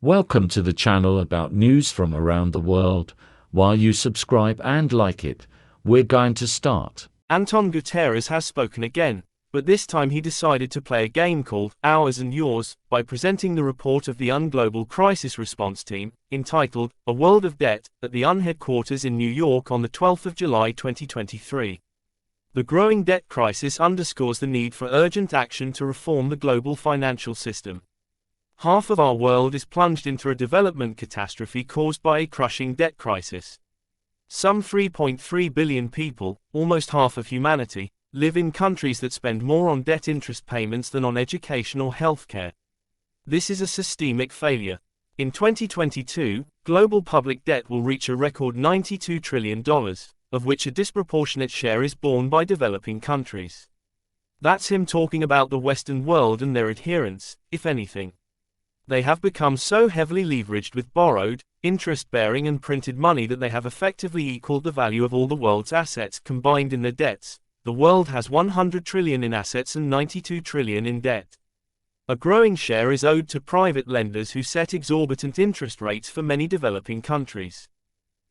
Welcome to the channel about news from around the world. While you subscribe and like it, we're going to start. Anton Guterres has spoken again, but this time he decided to play a game called Ours and Yours by presenting the report of the UN Global Crisis Response Team, entitled A World of Debt, at the UN headquarters in New York on the 12th of July 2023. The growing debt crisis underscores the need for urgent action to reform the global financial system. Half of our world is plunged into a development catastrophe caused by a crushing debt crisis. Some 3.3 billion people, almost half of humanity, live in countries that spend more on debt interest payments than on education or healthcare. This is a systemic failure. In 2022, global public debt will reach a record $92 trillion, of which a disproportionate share is borne by developing countries. That's him talking about the Western world and their adherents, if anything. They have become so heavily leveraged with borrowed, interest-bearing and printed money that they have effectively equaled the value of all the world's assets combined in their debts. The world has 100 trillion in assets and 92 trillion in debt. A growing share is owed to private lenders who set exorbitant interest rates for many developing countries.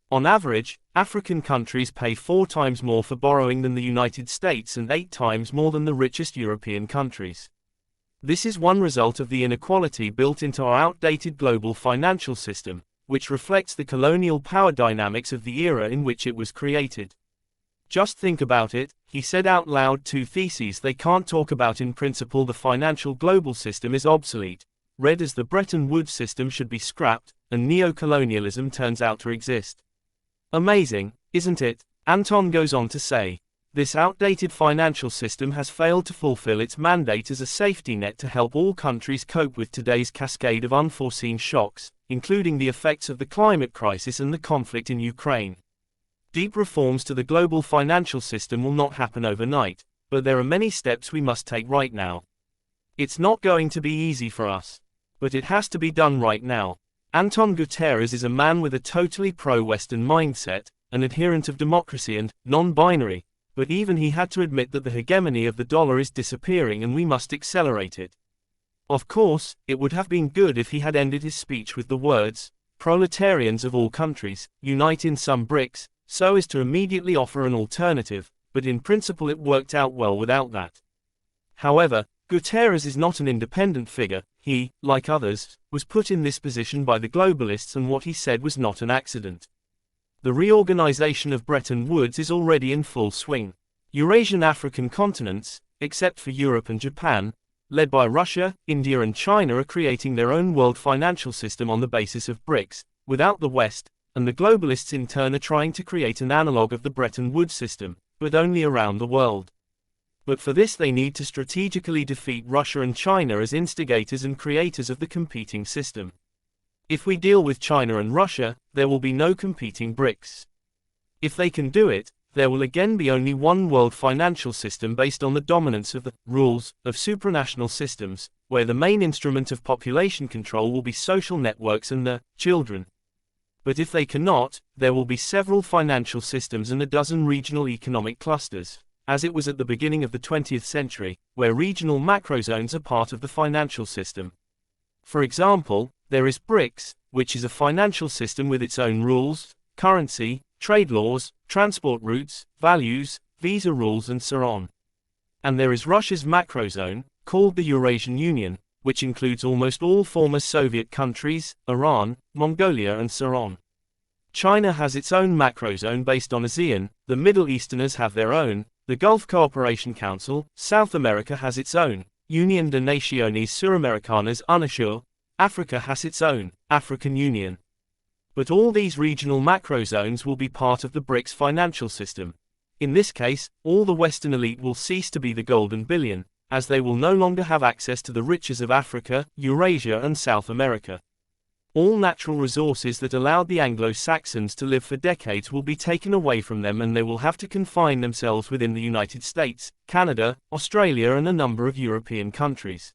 On average, African countries pay 4 times more for borrowing than the United States and 8 times more than the richest European countries. This is one result of the inequality built into our outdated global financial system, which reflects the colonial power dynamics of the era in which it was created. Just think about it, he said out loud 2 theses they can't talk about. In principle, the financial global system is obsolete, read as the Bretton Woods system should be scrapped, and neo-colonialism turns out to exist. Amazing, isn't it? Anton goes on to say, this outdated financial system has failed to fulfill its mandate as a safety net to help all countries cope with today's cascade of unforeseen shocks, including the effects of the climate crisis and the conflict in Ukraine. Deep reforms to the global financial system will not happen overnight, but there are many steps we must take right now. It's not going to be easy for us, but it has to be done right now. Anton Guterres is a man with a totally pro-Western mindset, an adherent of democracy and non-binary, but even he had to admit that the hegemony of the dollar is disappearing and we must accelerate it. Of course, it would have been good if he had ended his speech with the words, "Proletarians of all countries, unite in some BRICS," so as to immediately offer an alternative, but in principle it worked out well without that. However, Guterres is not an independent figure. He, like others, was put in this position by the globalists, and what he said was not an accident. The reorganization of Bretton Woods is already in full swing. Eurasian African continents, except for Europe and Japan, led by Russia, India and China, are creating their own world financial system on the basis of BRICS, without the West, and the globalists in turn are trying to create an analog of the Bretton Woods system, but only around the world. But for this they need to strategically defeat Russia and China as instigators and creators of the competing system. If we deal with China and Russia, there will be no competing BRICS. If they can do it, there will again be only one world financial system based on the dominance of the rules of supranational systems, where the main instrument of population control will be social networks and the children. But if they cannot, there will be several financial systems and a dozen regional economic clusters, as it was at the beginning of the 20th century, where regional macrozones are part of the financial system. For example, there is BRICS, which is a financial system with its own rules, currency, trade laws, transport routes, values, visa rules and so on. And there is Russia's macrozone, called the Eurasian Union, which includes almost all former Soviet countries, Iran, Mongolia and so on. China has its own macrozone based on ASEAN, the Middle Easterners have their own, the Gulf Cooperation Council, South America has its own, Unión de Naciones Suramericanas UNASUR, Africa has its own, African Union. But all these regional macrozones will be part of the BRICS financial system. In this case, all the Western elite will cease to be the golden billion, as they will no longer have access to the riches of Africa, Eurasia and South America. All natural resources that allowed the Anglo-Saxons to live for decades will be taken away from them, and they will have to confine themselves within the United States, Canada, Australia and a number of European countries.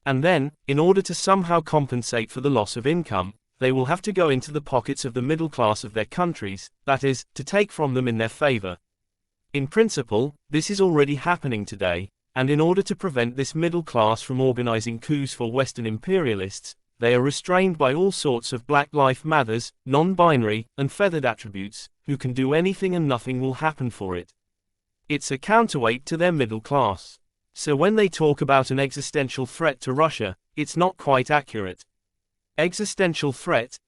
And then, in order to somehow compensate for the loss of income, they will have to go into the pockets of the middle class of their countries, that is, to take from them in their favor. In principle, this is already happening today, and in order to prevent this middle class from organizing coups for Western imperialists, They are restrained by all sorts of Black Lives Matters, non-binary, and feathered attributes, who can do anything and nothing will happen for it. It's a counterweight to their middle class. So when they talk about an existential threat to Russia, it's not quite accurate. Existential threat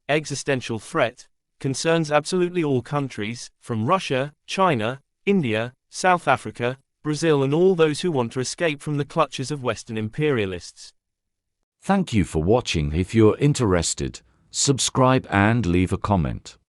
concerns absolutely all countries, from Russia, China, India, South Africa, Brazil, and all those who want to escape from the clutches of Western imperialists. Thank you for watching. If you're interested, subscribe and leave a comment.